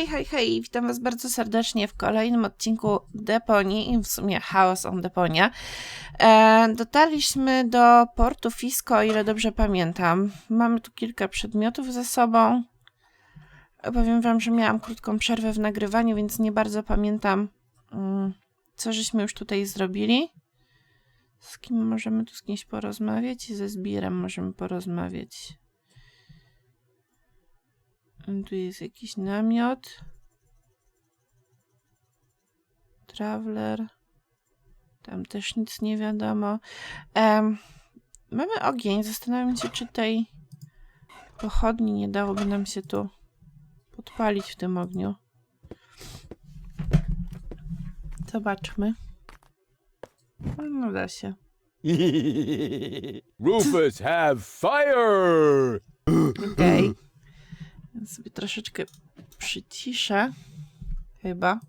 Hej, witam was bardzo serdecznie w kolejnym odcinku Deponii i w sumie Chaos on Deponia. Dotarliśmy do portu Fisco, o ile dobrze pamiętam. Mamy tu kilka przedmiotów ze sobą. Powiem wam, że miałam krótką przerwę w nagrywaniu, więc nie bardzo pamiętam, co żeśmy już tutaj zrobili. Z kim możemy tu z kimś porozmawiać? Ze zbirem możemy porozmawiać. Tu jest jakiś namiot. Traveler. Tam też nic nie wiadomo. Mamy ogień. Zastanawiam się, czy tej pochodni nie dałoby nam się tu podpalić w tym ogniu. Zobaczmy. No da się. Rufus, have fire! Okej. Więc sobie troszeczkę przyciszę. Chyba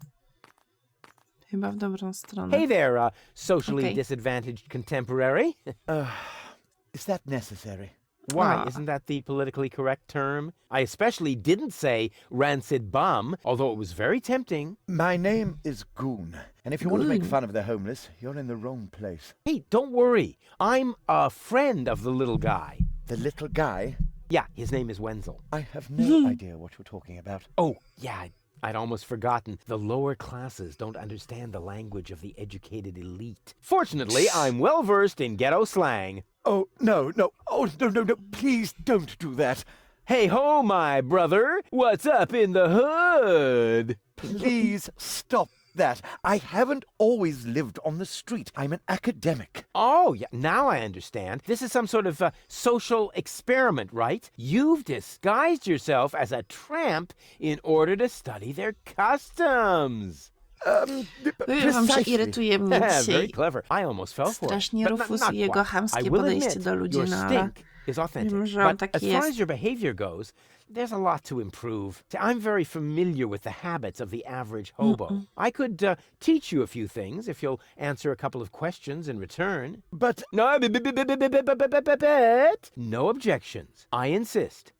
w dobrą stronę. Hey there, socially Okay. disadvantaged contemporary. Is that necessary? Why, isn't that the politically correct term? I especially didn't say rancid bum, although it was very tempting. My name is Goon, and if you want to make Goon. fun of the homeless, you're in the wrong place. Hey, don't worry. I'm a friend of the little guy. The little guy? Yeah, his name is Wenzel. I have no idea what you're talking about. Oh, yeah, I'd almost forgotten. The lower classes don't understand the language of the educated elite. Fortunately, I'm well versed in ghetto slang. Oh, no. Oh, no. Please don't do that. Hey ho, my brother. What's up in the hood? Please stop that. I haven't always lived on the street. I'm an academic. Oh, yeah, now I understand. This is some sort of social experiment, right? You've disguised yourself as a tramp in order to study their customs. Powiem wam, że irytuje mnie Very dzisiaj clever. I almost fell for it. strasznie But Rufus not i jego quite. chamskie I will podejście admit, do ludzi, your no ale stink is authentic. wiem, że on But taki as far jest. as your behavior goes, there's a lot to improve. I'm very familiar with the habits of the average hobo. I could teach you a few things if you'll answer a couple of questions in return. But No, no objections. I insist.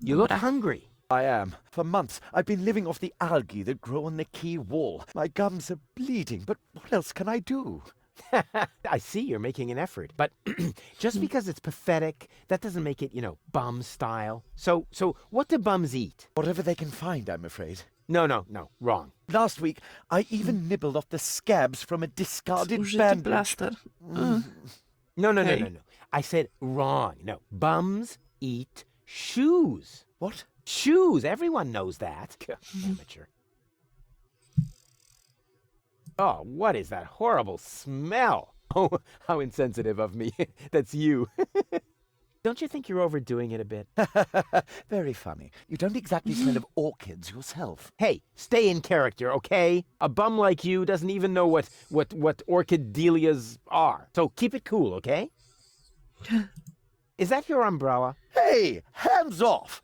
You look Dobra. hungry. I am. For months, I've been living off the algae that grow on the quay wall. My gums are bleeding, but what else can I do? I see you're making an effort, but just because it's pathetic, that doesn't make it, bum style. So what do bums eat? Whatever they can find, I'm afraid. No, wrong. Last week, I even nibbled off the scabs from a discarded Użyty bandage. plaster. No. Okay. I said wrong. No, bums eat shoes. What? Shoes. Everyone knows that. Amateur. Oh, what is that horrible smell? Oh, how insensitive of me. That's you. Don't you think you're overdoing it a bit? Very funny. You don't exactly smell of orchids yourself. Hey, stay in character, okay? A bum like you doesn't even know what orchid dahlias are. So keep it cool, okay? Is that your umbrella? Hey, hands off!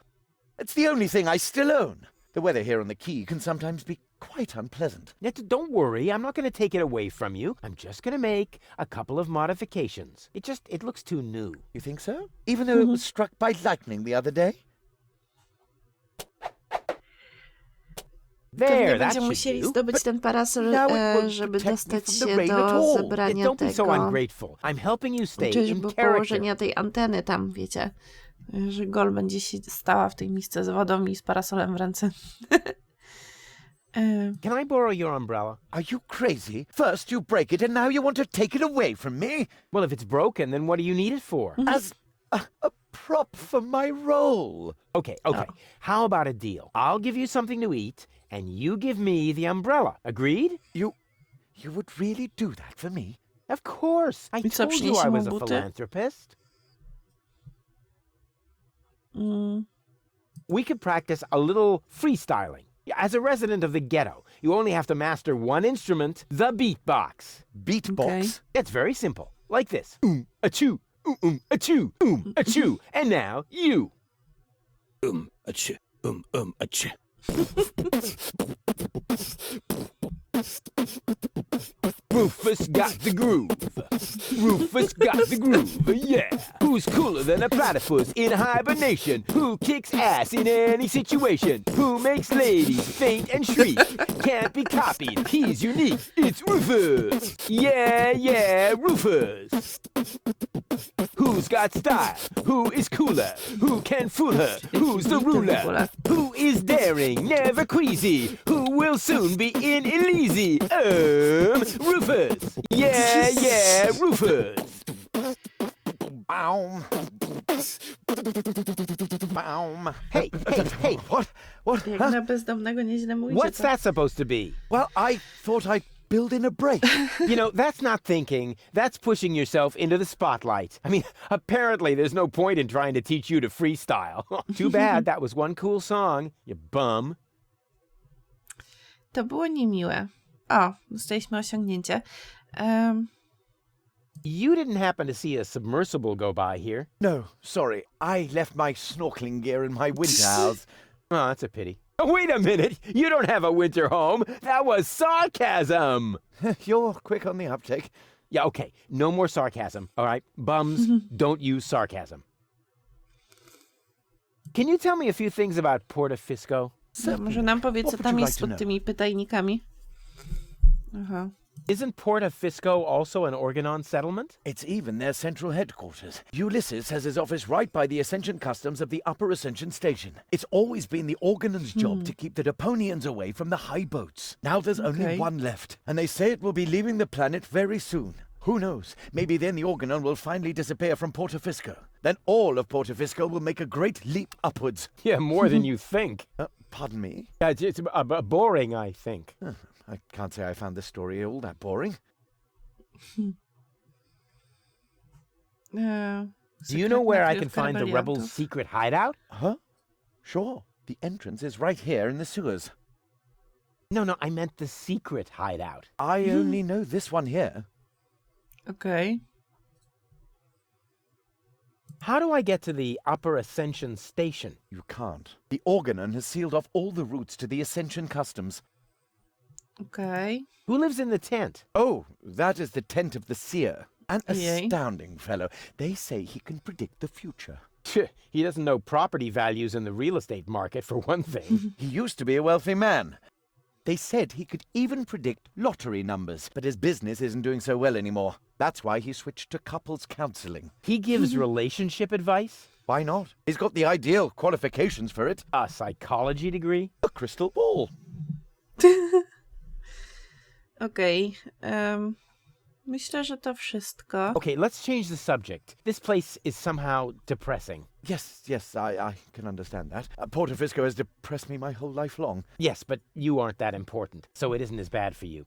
It's the only thing I still own. The weather here on the quay can sometimes be quite unpleasant. Don't worry, I'm not going to take it away from you. I'm just going to make a couple of modifications. It looks too new. You think so? Even though it was struck by lightning the other day? There, Pewnie that będziemy should musieli do. zdobyć ten parasol, now it won't żeby protect me dostać from the się rain at do all. zebrania Don't be so tego, ungrateful. I'm helping you stay czy in bo character. położenia tej anteny tam, wiecie, że Gol będzie się stała w tej misce z wodą i z parasolem w ręce. Can I borrow your umbrella? Are you crazy? First you break it and now you want to take it away from me? Well, if it's broken, then what do you need it for? As a prop for my role. Okay. How about a deal? I'll give you something to eat, and you give me the umbrella. Agreed? You would really do that for me? Of course. I I co, told you I przyniesie mu was a buty? philanthropist. We could practice a little freestyling. As a resident of the ghetto, you only have to master one instrument, the beatbox. Beatbox? Okay. It's very simple. Like this. Achoo, achoo, achoo. And now, you. Achoo, achoo. Rufus got the groove. Rufus got the groove, yeah. Who's cooler than a platypus in hibernation? Who kicks ass in any situation? Who makes ladies faint and shriek? Can't be copied, he's unique. It's Rufus. Yeah, yeah, Rufus. Who's got style? Who is cooler? Who can fool her? Who's the ruler? Who is daring, never queasy? Who will soon be in Elizjum? Rufus. Yeah, yeah, Rufus. Baum. Baum. Hey, hey, hey. What? Jak Huh? na bezdomnego nieźle mu idzie, What's to- that supposed to be? Well, I thought I'd build in a break. You know, that's not thinking. That's pushing yourself into the spotlight. I mean, apparently there's no point in trying to teach you to freestyle. Too bad that was one cool song, you bum. To było niemiłe. O, dostaliśmy osiągnięcie. You didn't happen to see a submersible go by here. No, sorry. I left my snorkeling gear in my winter house. Oh, that's a pity. Oh, wait a minute. You don't have a winter home. That was sarcasm. You're quick on the uptake. Yeah, okay. No more sarcasm. All right. Bums, don't use sarcasm. Can you tell me a few things about Portofisco? To może nam powiedz, co What would tam you jest like to pod know? tymi pytajnikami. Aha. Isn't Portofisco also an Organon settlement? It's even their central headquarters. Ulysses has his office right by the Ascension Customs of the Upper Ascension Station. It's always been the Organon's job to keep the Deponians away from the high boats. Now there's only Okay. one left, and they say it will be leaving the planet very soon. Who knows? Maybe then the Organon will finally disappear from Portofisco. Then all of Portofisco will make a great leap upwards. Yeah, more than you think. Pardon me? It's boring, I think. I can't say I found this story all that boring. Do you know where I can Sekretna find the kryjówka rebels' rebeliantów. secret hideout? Huh? Sure. The entrance is right here in the sewers. No, I meant the secret hideout. I only know this one here. Okej. How do I get to the Upper Ascension Station? You can't. The Organon has sealed off all the routes to the Ascension Customs. Okej. Who lives in the tent? Oh, that is the tent of the seer. An Yay. astounding fellow. They say he can predict the future. He doesn't know property values in the real estate market, for one thing. He used to be a wealthy man. They said he could even predict lottery numbers, but his business isn't doing so well anymore. That's why he switched to couples counseling. He gives relationship advice? Why not? He's got the ideal qualifications for it. A psychology degree? A crystal ball. Okej. Myślę, że to wszystko. Okay, let's change the subject. This place is somehow depressing. Yes, I can understand that. Portofisco has depressed me my whole life long. Yes, but you aren't that important, so it isn't as bad for you.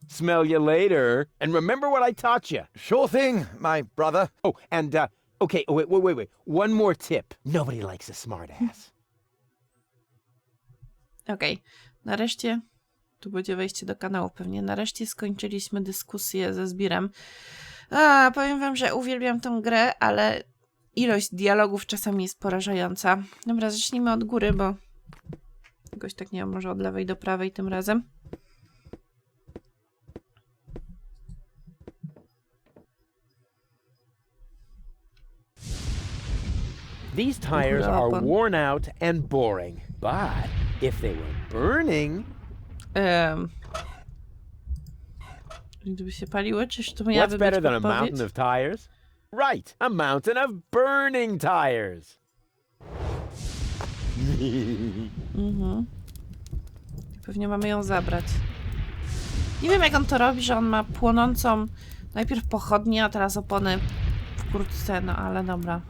Smell you later. And remember what I taught you. Sure thing, my brother. Oh, and, okay, wait. One more tip. Nobody likes a smartass. Okej. Nareszcie, tu będzie wejście do kanału pewnie, nareszcie skończyliśmy dyskusję ze Zbirem. Powiem wam, że uwielbiam tą grę, ale ilość dialogów czasami jest porażająca. Dobra, zacznijmy od góry, bo jakoś tak nie wiem, może od lewej do prawej tym razem. These tires are worn out and boring, but if they were burning... Gdyby się paliły, czyż to miałaby What's być better than a podpowiedź? mountain of tires? Right, a mountain of burning tires. Pewnie mamy ją zabrać. Nie wiem, jak on to robi, że on ma płonącą najpierw pochodnię, a teraz opony w kurtce, no ale dobra.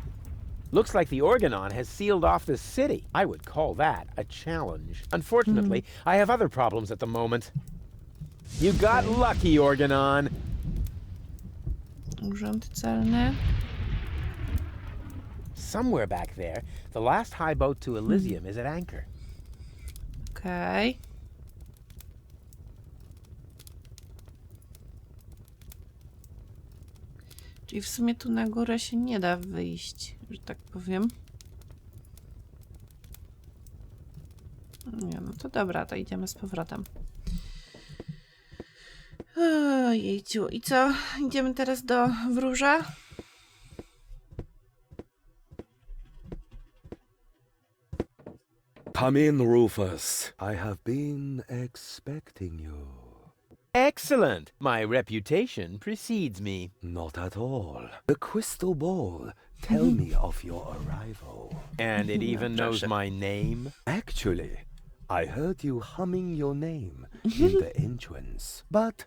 Looks like the Organon has sealed off the city. I would call that a challenge. Unfortunately, I have other problems at the moment. You got lucky, Organon. Urząd celny. Somewhere back there, the last high boat to Elizjum is at anchor. Okej. Czyli w sumie tu na górę się nie da wyjść, że tak powiem. Nie, no to dobra, to idziemy z powrotem. Ojejciu, i co? Idziemy teraz do wróża? Come in, Rufus. I have been expecting you. Excellent. My reputation precedes me. Not at all. The crystal ball. Tell me of your arrival. And it even knows my name? Actually, I heard you humming your name in the entrance. But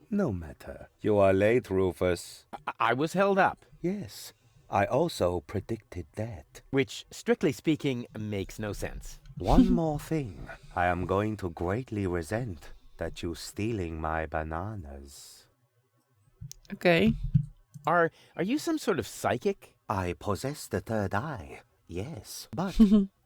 no matter. You are late, Rufus. I was held up, Yes, I also predicted that. which, strictly speaking, makes no sense. One more thing. I am going to greatly resent that you stealing my bananas. Okej. Are you some sort of psychic? I possess the third eye, yes, but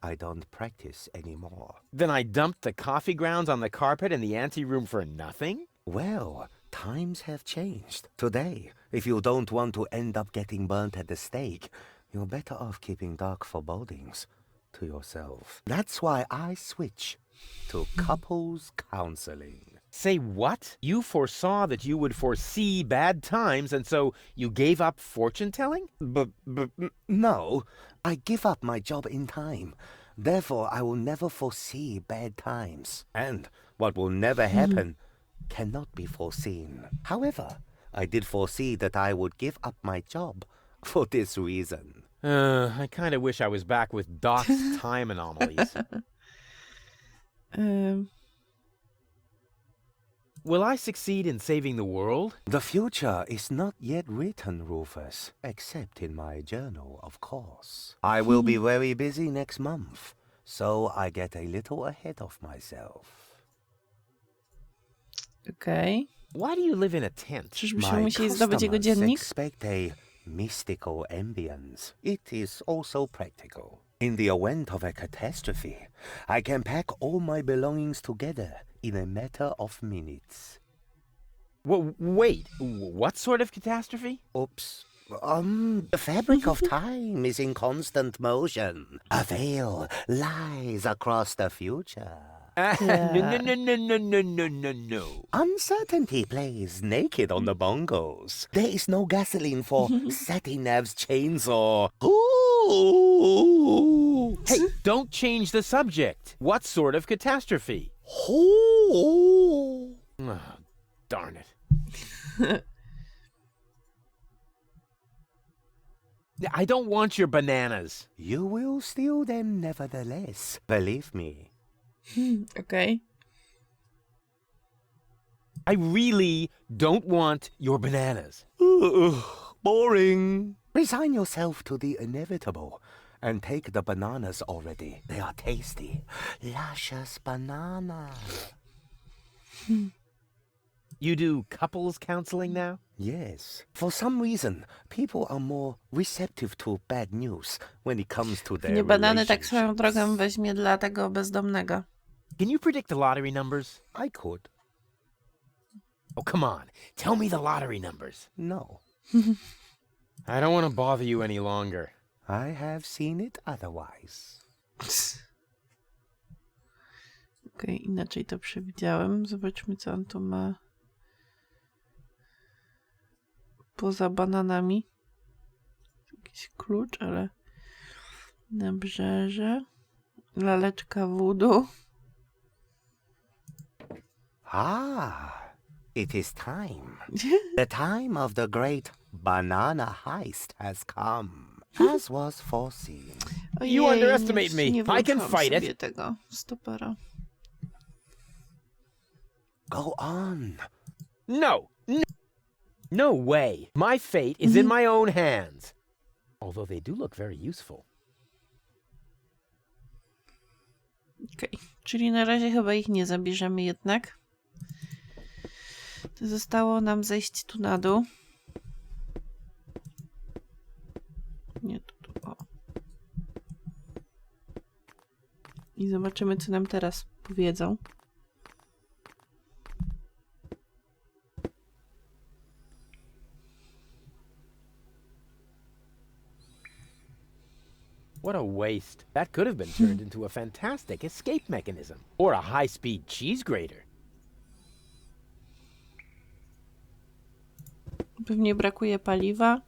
I don't practice anymore. Then I dumped the coffee grounds on the carpet in the anteroom for nothing? Well, times have changed. Today, if you don't want to end up getting burnt at the stake, you're better off keeping dark forebodings to yourself. That's why I switch to couples counseling. Say what? You foresaw that you would foresee bad times, and so you gave up fortune-telling? No, I give up my job in time. Therefore, I will never foresee bad times. And what will never happen cannot be foreseen. However, I did foresee that I would give up my job for this reason. I kind of wish I was back with Doc's time anomalies. Will I succeed in saving the world? The future is not yet written, Rufus, except in my journal, of course. I will be very busy next month, so I get a little ahead of myself. Okej. Why do you live in a tent? Czyżbyśmy musieli zdobyć jego dziennik? Expect a mystical ambience. It is also practical. In the event of a catastrophe, I can pack all my belongings together in a matter of minutes. Wait, what sort of catastrophe? Oops. The fabric of time is in constant motion. A veil lies across the future. No. Uncertainty plays naked on the bongos. There is no gasoline for Satinav's chainsaw. Ooh. Hey, don't change the subject. What sort of catastrophe? Ooh. Oh, darn it. I don't want your bananas. You will steal them nevertheless, believe me. Okej. I really don't want your bananas. Boring. Resign yourself to the inevitable and take the bananas already. They are tasty. Luscious banana. You do couples counseling now? Yes. For some reason, people are more receptive to bad news when it comes to their Nie banany tak swoją relationships. drogą weźmie dla tego bezdomnego. Can you predict the lottery numbers? I could. Oh, come on. Tell me the lottery numbers. No. I don't want to bother you any longer. I have seen it otherwise. Okej, inaczej to przewidziałem. Zobaczmy, co on tu ma. Poza bananami. Jakiś klucz, ale nabrzeże. Laleczka voodoo. Ah, it is time. The time of the great banana heist has come, as was foreseen. Ojej, You underestimate me. nie I can włączyłam fight sobie it. tego stopera. Go on. No. No way. My fate is in my own hands. Although they do look very useful. Okej, czyli na razie chyba ich nie zabierzemy jednak. To zostało nam zejść tu na dół. Nie, tu, o. I zobaczymy, co nam teraz powiedzą. What a waste. That could have been turned into a fantastic escape mechanism. Or a high-speed cheese grater. Pewnie brakuje paliwa.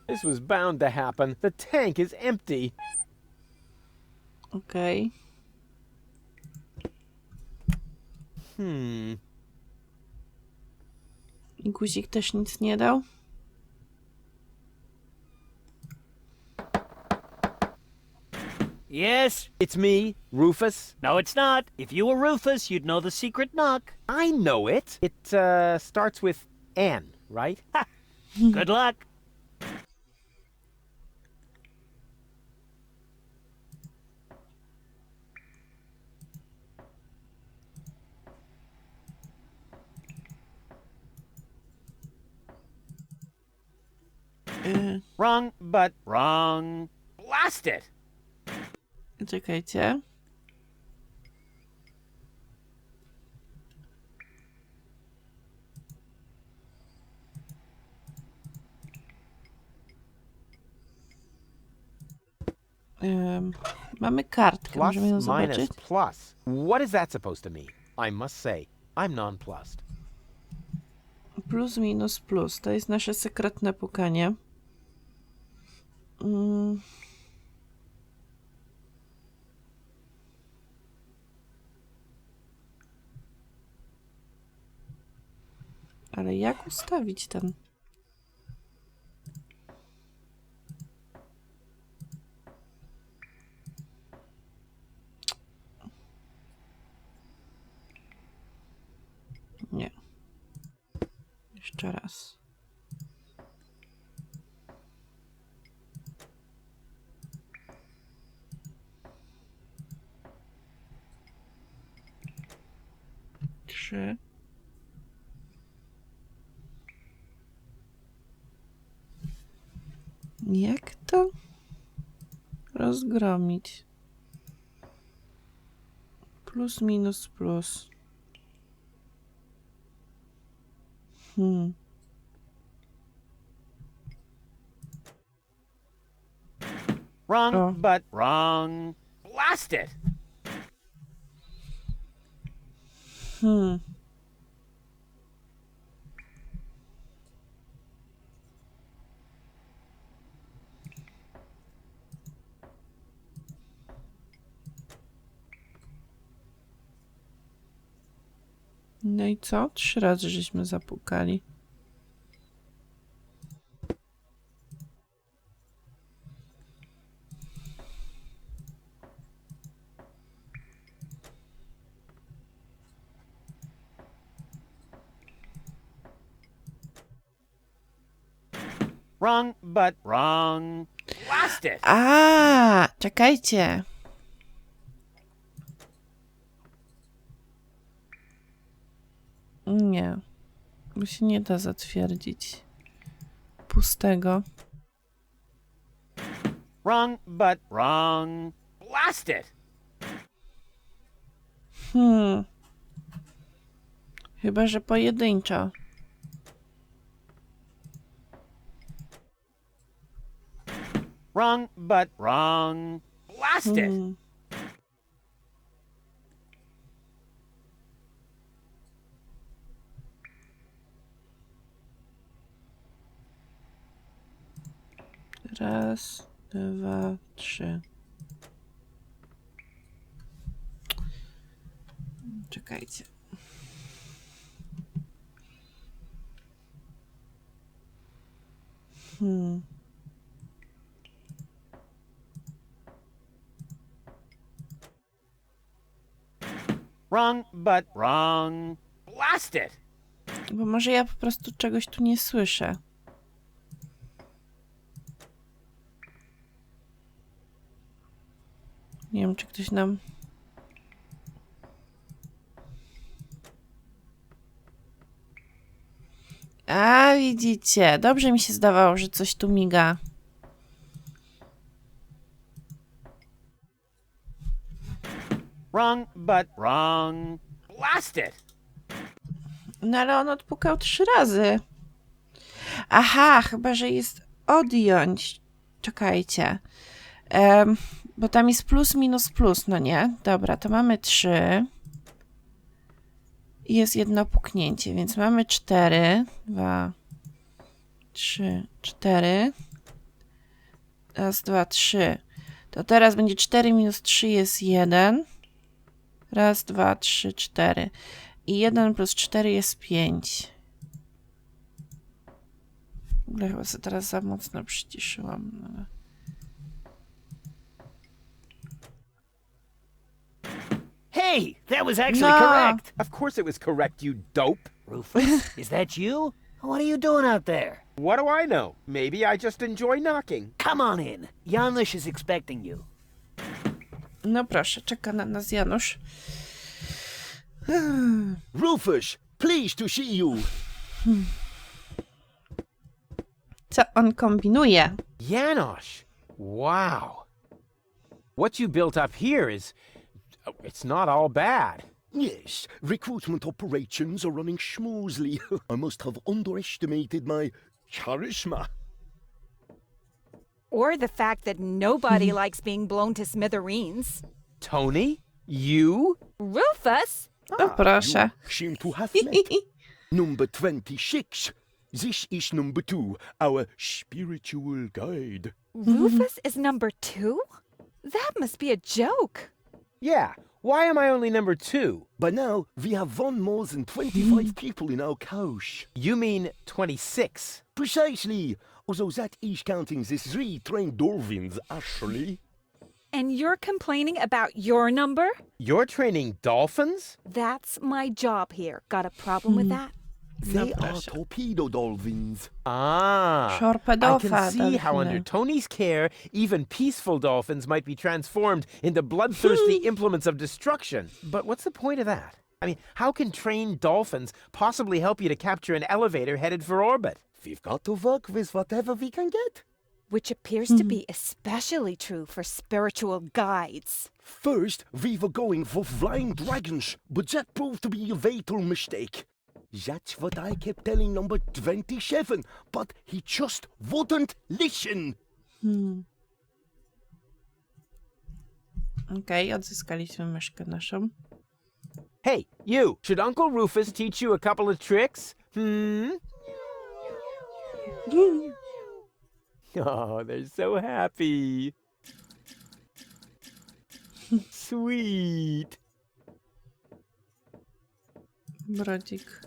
This was bound to happen. The tank is empty. Okej. I guzik też nic nie dał. Yes? It's me, Rufus. No, it's not. If you were Rufus, you'd know the secret knock. I know it. It starts with N, right? Good luck. Wrong, but wrong. Blast it! Czekajcie. Mamy kartkę, Plus możemy ją minus zobaczyć. plus. What is that supposed to mean? I must say, I'm nonplussed. Plus, minus, plus. To jest nasze sekretne pukanie. Ale jak ustawić ten? Nie. Jeszcze raz. Trzy. Jak to rozgromić? Plus, minus, plus. Wrong, Oh. but wrong. Blast it! No i co? 3 razy żeśmy zapukali. Wrong, but wrong. Blast it! A, czekajcie. Nie. Bo się nie da zatwierdzić pustego. Wrong, but wrong. Blast it! Chyba że pojedynczo. Wrong, but wrong. Blast it! Raz, dwa, trzy. Czekajcie. Wrong, but wrong. Blast it! Bo może ja po prostu czegoś tu nie słyszę. Nie wiem, czy ktoś nam... A, widzicie. Dobrze mi się zdawało, że coś tu miga. Wrong, but wrong. Blast it! No ale on odpukał 3 razy. Aha, chyba, że jest odjąć. Czekajcie. Bo tam jest plus, minus, plus, no nie? Dobra, to mamy 3. I jest jedno puknięcie, więc mamy 4. 2, 3, 4. Raz, 2, 3. To teraz będzie 4 minus 3 jest 1. Raz, 2, 3, 4. I 1 plus 4 jest 5. W ogóle chyba sobie teraz za mocno przyciszyłam. Hey, that was actually No. correct. Of course it was correct, you dope. Rufus, is that you? What are you doing out there? What do I know? Maybe I just enjoy knocking. Come on in. Janusz is expecting you. No proszę, czeka na nas Janusz. Rufus, pleased to see you. Co on kombinuje? Janosch, wow. What you built up here is... it's not all bad. Yes, recruitment operations are running smoothly. I must have underestimated my charisma. Or the fact that nobody likes being blown to smithereens. Tony? You? Rufus? No proszę. Seem to have met. Number 26. This is number 2, our spiritual guide. Rufus is number 2? That must be a joke. Yeah. Why am I only number 2? By now, we have won more than 25 people in our couch. You mean 26. Precisely. Although that is counting the 3 trained dolphins, actually. And you're complaining about your number? You're training dolphins? That's my job here. Got a problem with that? They are torpedo dolphins. Ah. I Torpedowa can see how under dolfiny. Tony's care, even peaceful dolphins might be transformed into bloodthirsty implements of destruction. But what's the point of that? I mean, how can trained dolphins possibly help you to capture an elevator headed for orbit? We've got to work with whatever we can get. Which appears to be especially true for spiritual guides. First, we were going for flying dragons, but that proved to be a fatal mistake. That's what I kept telling number 27, but he just wouldn't listen. Okej, odzyskaliśmy myszkę naszą. Hey, you! Should Uncle Rufus teach you a couple of tricks? Oh, they're so happy. Sweet. Brodzik.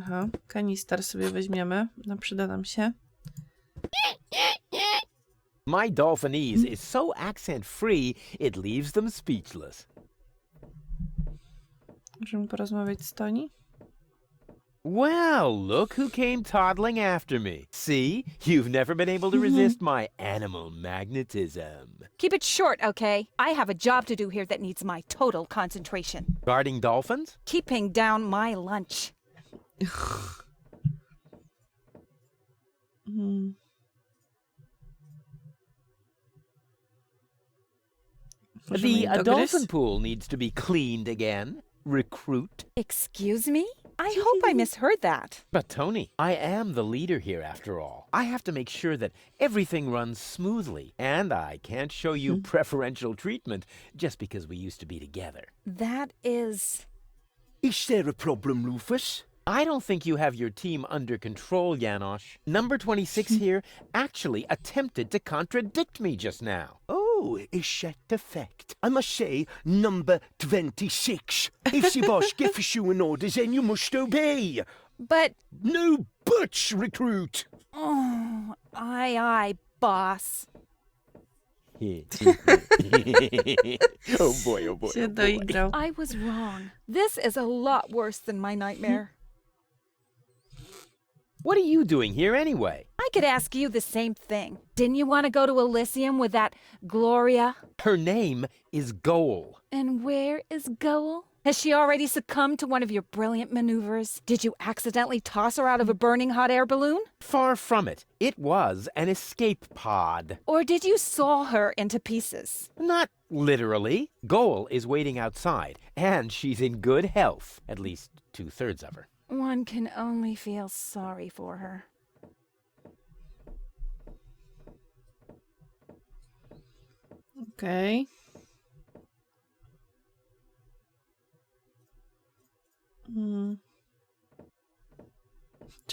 Aha, kanister sobie weźmiemy. No, przyda nam się. My Dolphinese is so accent-free, it leaves them speechless. Możemy porozmawiać z Toni? Well, look who came toddling after me. See? You've never been able to resist my animal magnetism. Keep it short, okay? I have a job to do here that needs my total concentration. Guarding dolphins? Keeping down my lunch. Możemy The jej dogryźć? dolphin pool needs to be cleaned again. Recruit. Excuse me? I hope I misheard that. But Tony, I am the leader here after all. I have to make sure that everything runs smoothly, and I can't show you preferential treatment just because we used to be together. That is... Is there a problem, Rufus? I don't think you have your team under control, Janosch. Number 26 here actually attempted to contradict me just now. Oh, is that the fact? I must say, number 26. If the boss gives you an order, then you must obey. But... No buts, recruit. Oh, aye, boss. Oh boy, oh boy. Się doigrał. I was wrong. This is a lot worse than my nightmare. What are you doing here anyway? I could ask you the same thing. Didn't you want to go to Elizjum with that Gloria? Her name is Goal. And where is Goal? Has she already succumbed to one of your brilliant maneuvers? Did you accidentally toss her out of a burning hot air balloon? Far from it. It was an escape pod. Or did you saw her into pieces? Not literally. Goal is waiting outside, and she's in good health. At least 2/3 of her. One can only feel sorry for her. Okej.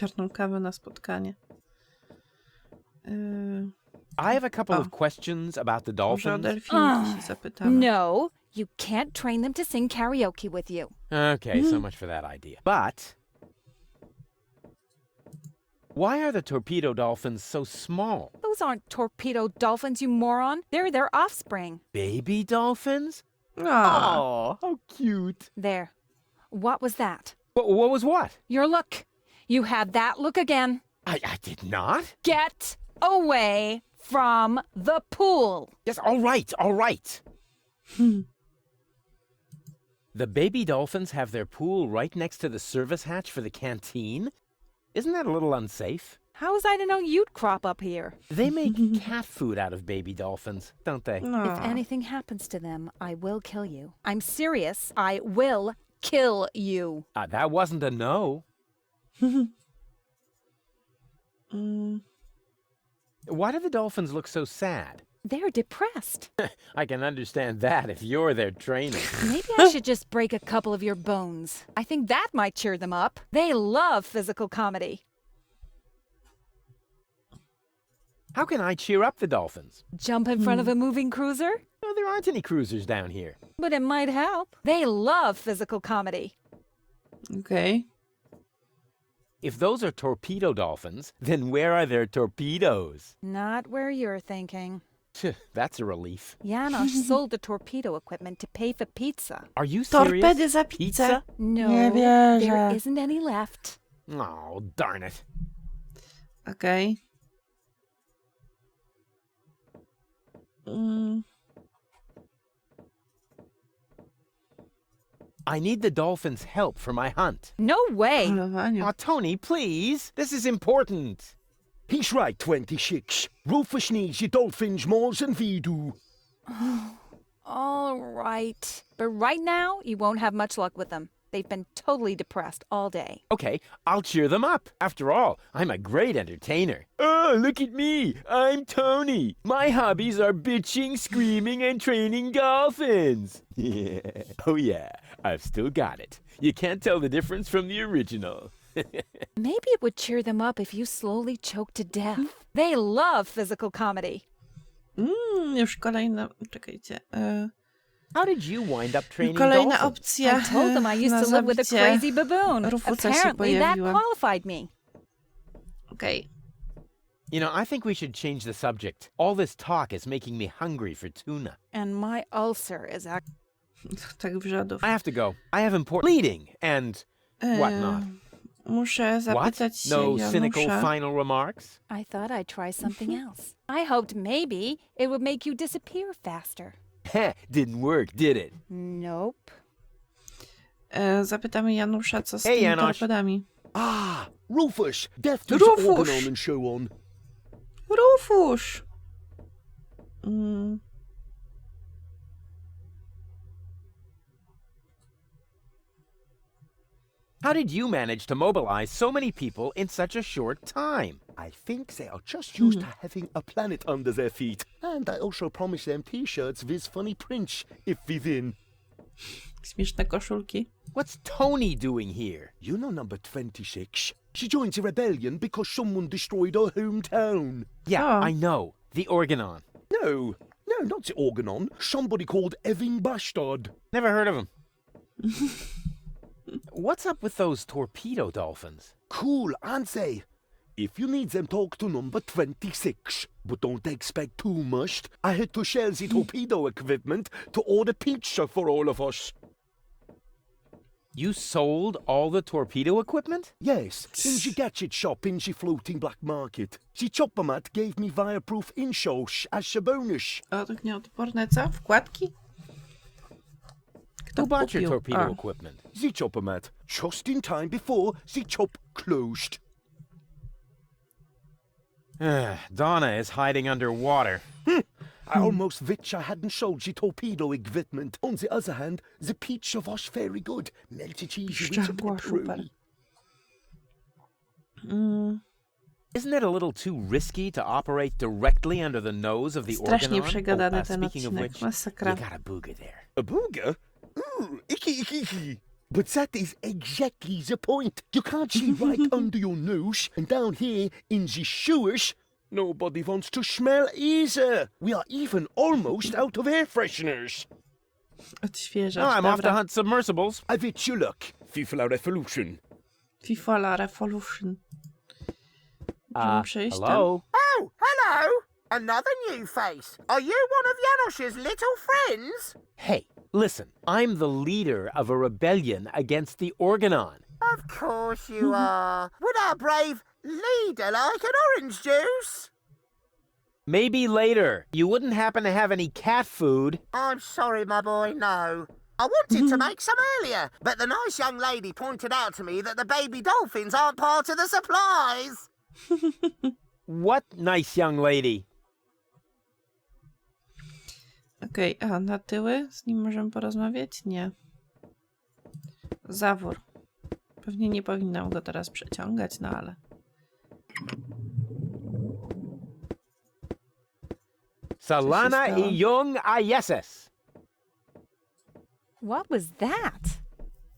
czarną kawę na spotkanie. I have a couple of questions about the Może o dolphins. delfinki się zapytamy. No, you can't train them to sing karaoke with you. Okay, so much for that idea. But why are the torpedo dolphins so small? Those aren't torpedo dolphins, you moron. They're their offspring. Baby dolphins? O, Oh, how cute. There. What was that? What was what? Your look. You had that look again. I did not. Get away from the pool. Yes, all right, all right. The baby dolphins have their pool right next to the service hatch for the canteen? Isn't that a little unsafe? How was I to know you'd crop up here? They make cat food out of baby dolphins, don't they? no. If anything happens to them, I will kill you. I'm serious. I will kill you. That wasn't a no. Why do the dolphins look so sad? They're depressed. I can understand that if you're their trainer. Maybe I should just break a couple of your bones. I think that might cheer them up. They love physical comedy. How can I cheer up the dolphins? Jump in front of a moving cruiser? No, there aren't any cruisers down here. But it might help. They love physical comedy. Okej. If those are torpedo dolphins, then where are their torpedoes? Not where you're thinking. Phew, that's a relief. Janosch sold the torpedo equipment to pay for pizza. Are you serious? Torpedy za pizzę. No, Nie wierzę. there isn't any left. Oh, darn it. Okej. I need the dolphins' help for my hunt. No way. Polowaniu. Oh, Tony, please. This is important. He's right, 26. Rufus needs your dolphins more than we do. All right. But right now, you won't have much luck with them. They've been totally depressed all day. Okay, I'll cheer them up. After all, I'm a great entertainer. Oh, look at me. I'm Tony. My hobbies are bitching, screaming, and training dolphins. Yeah. Oh, yeah. I've still got it. You can't tell the difference from the original. Maybe it would cheer them up if you slowly choke to death. They love physical comedy. Już kolejna... Czekajcie. How did you wind up training Kolejna dolphins? opcja I told them I used na to live with a zabicie crazy baboon. Rufusa się Apparently, that pojawiła. qualified me. Okej. You know, I think we should change the subject. All this talk is making me hungry for tuna. And my ulcer is Tak wrzodów. I have to go. I have important bleeding and whatnot. Muszę What? zapytać się No cynical Janusza. final remarks? I thought I'd try something else. I hoped maybe it would make you disappear faster. Heh, didn't work, did it? Nope. Zapytamy Janusza, co z Hey, tymi Janusz. torpedami. Ah, Rufus, death to Rufus. organ on and show on. Rufus! How did you manage to mobilize so many people in such a short time? I think they are just used to having a planet under their feet. And I also promised them t-shirts with funny prints if we win. Śmieszne koszulki. What's Tony doing here? You know number 26. She joined the rebellion because someone destroyed her hometown. Yeah, Oh. I know. The Organon. No, not the Organon. Somebody called Eving Bastard. Never heard of him. What's up with those torpedo dolphins? Cool, aren't they? If you need them, talk to number 26. But don't expect too much. I had to shell the torpedo equipment to order pizza for all of us. You sold all the torpedo equipment? Yes, in the gadget shop in the floating black market. The chopper mat gave me fireproof insoles as a bonus. O, tak nieodporne co? Wkładki? Kto Who bought your kupił? torpedo A. equipment? The chopper mat, just in time before the shop closed. Donna is hiding underwater. I almost wish I hadn't sold the torpedo equipment. On the other hand, the pizza was very good. Melted cheese with the Szczagła, super. pepperoni. Isn't it a little too risky to operate directly under the nose of the Strasznie Organon? przegadany ten Speaking of odcinek. which, Masakra. you got a booger there. A booger? Ooh, icky, icky, icky. But that is exactly the point. You can't see right under your nose, and down here in the sewers, nobody wants to smell either. We are even almost out of air fresheners. Odświeżać, Oh, I'm off to dobra. hunt submersibles. I wish you luck, Fifla Revolution. Fifola Revolution. Możemy przejść tam? Hello? Oh, hello! Another new face. Are you one of Janosch's little friends? Hey, listen, I'm the leader of a rebellion against the Organon. Of course you are. Would our brave leader like an orange juice? Maybe later. You wouldn't happen to have any cat food? I'm sorry, my boy, no. I wanted to make some earlier, but the nice young lady pointed out to me that the baby dolphins aren't part of the supplies. What nice young lady? Okej, a na tyły? Z nim możemy porozmawiać? Nie. Zawór. Pewnie nie powinnam go teraz przeciągać, no ale... Salana stało? y Young Ayeses. What was that?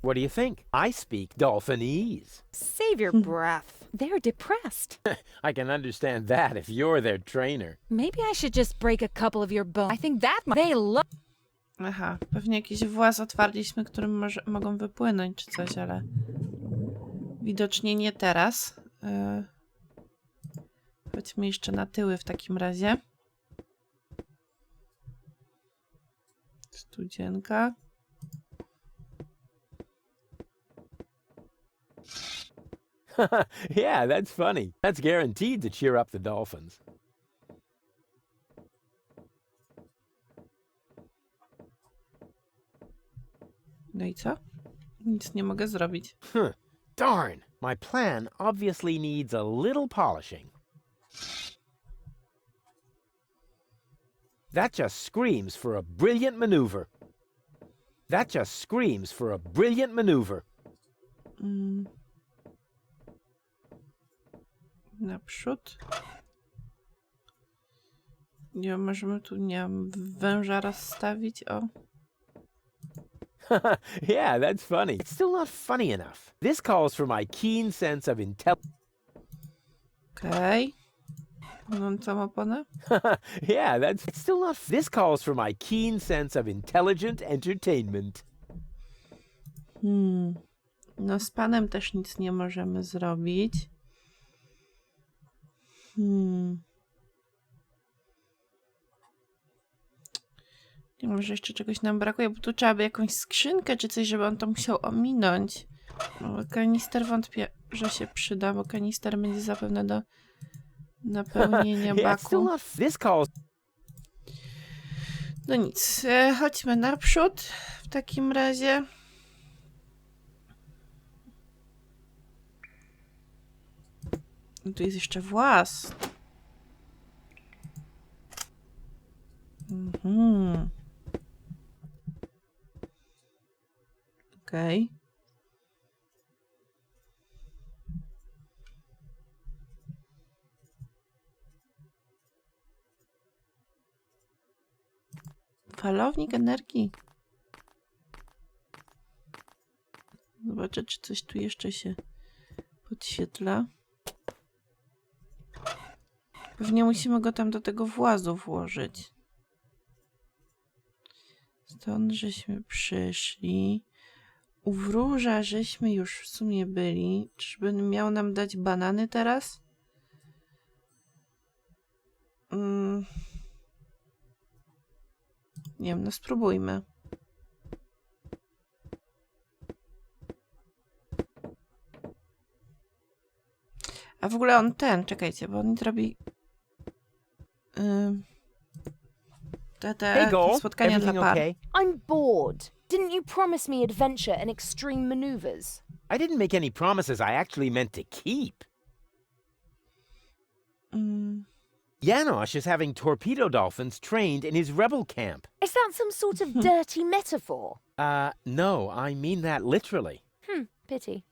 What do you think? I speak Dolphinese. Save your breath. They're depressed. I can understand that if you're their trainer. Maybe I should just break a couple of your bones. I think that they love. Aha, pewnie jakiś właz otwarliśmy, którym mogą wypłynąć czy coś, ale... Widocznie nie teraz. Chodźmy jeszcze na tyły w takim razie. Studzienka. Yeah, that's funny. That's guaranteed to cheer up the dolphins. No i co? Nic nie mogę zrobić. Darn, my plan obviously needs a little polishing. That just screams for a brilliant maneuver. That just screams for a brilliant maneuver. Naprzód. Nie, możemy tu, nie wiem, węża rozstawić, o. Yeah, that's funny. It's still not funny enough. This calls for my keen sense of intelligence. Okej. Płynącą oponę? Yeah, that's it's still not. This calls for my keen sense of intelligent entertainment. No z panem też nic nie możemy zrobić. Nie, może jeszcze czegoś nam brakuje, bo tu trzeba by jakąś skrzynkę czy coś, żeby on to musiał ominąć. No, kanister wątpię, że się przyda, bo kanister będzie zapewne do napełnienia Yeah, it's still baku. not. This calls. No nic, chodźmy naprzód w takim razie. No tu jest jeszcze włas. Okej. Falownik energii. Zobaczę, czy coś tu jeszcze się podświetla. Pewnie musimy go tam do tego włazu włożyć. Stąd żeśmy przyszli. U wróża żeśmy już w sumie byli. Czyżby miał nam dać banany teraz? Nie wiem, no spróbujmy. A w ogóle on czekajcie, bo on robi Hey, Goal. spotkania dla Everything par. okay? I'm bored. Didn't you promise me adventure and extreme maneuvers? I didn't make any promises I actually meant to keep. Janosch is having torpedo dolphins trained in his rebel camp. Is that some sort of dirty metaphor? No, I mean that literally. Pity.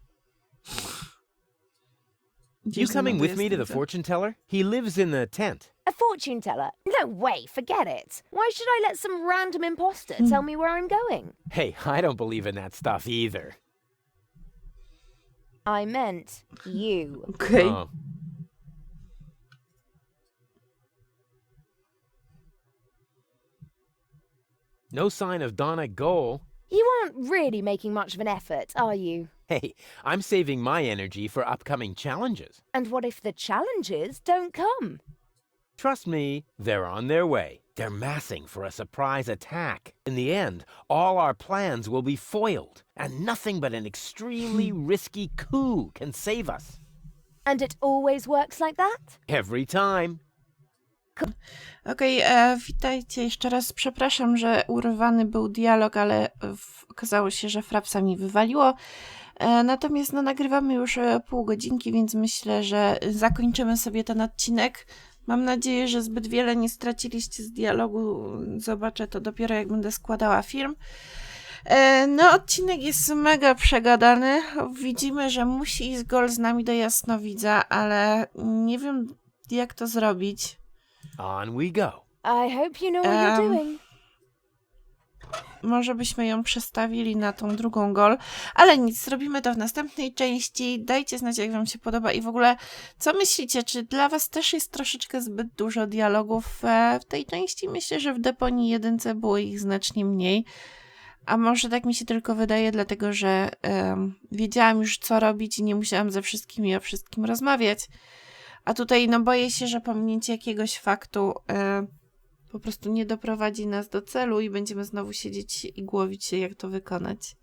You coming with me to the fortune teller? He lives in the tent. A fortune teller? No way, forget it. Why should I let some random imposter tell me where I'm going? Hey, I don't believe in that stuff either. I meant you. Okej. Oh. No sign of Donna Goal. You aren't really making much of an effort, are you? Hey, I'm saving my energy for upcoming challenges. And what if the challenges don't come? Trust me, they're on their way. They're massing for a surprise attack. In the end, all our plans will be foiled, and nothing but an extremely risky coup can save us. And it always works like that? Every time. Okej, witajcie jeszcze raz. Przepraszam, że urwany był dialog, ale okazało się, że frapsa mi wywaliło. Natomiast no, nagrywamy już pół godzinki, więc myślę, że zakończymy sobie ten odcinek. Mam nadzieję, że zbyt wiele nie straciliście z dialogu. Zobaczę to dopiero, jak będę składała film. No, odcinek jest mega przegadany. Widzimy, że musi iść Goal z nami do jasnowidza, ale nie wiem, jak to zrobić. On we go. I hope you know what you're doing. Może byśmy ją przestawili na tą drugą Goal, ale nic, zrobimy to w następnej części. Dajcie znać, jak wam się podoba i w ogóle, co myślicie, czy dla was też jest troszeczkę zbyt dużo dialogów w tej części? Myślę, że w Deponii 1 było ich znacznie mniej, a może tak mi się tylko wydaje, dlatego że wiedziałam już, co robić i nie musiałam ze wszystkimi o wszystkim rozmawiać. A tutaj no boję się, że pominięcie jakiegoś faktu po prostu nie doprowadzi nas do celu i będziemy znowu siedzieć i głowić się, jak to wykonać.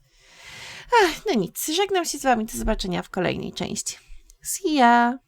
No nic, żegnam się z wami, do zobaczenia w kolejnej części. See ya!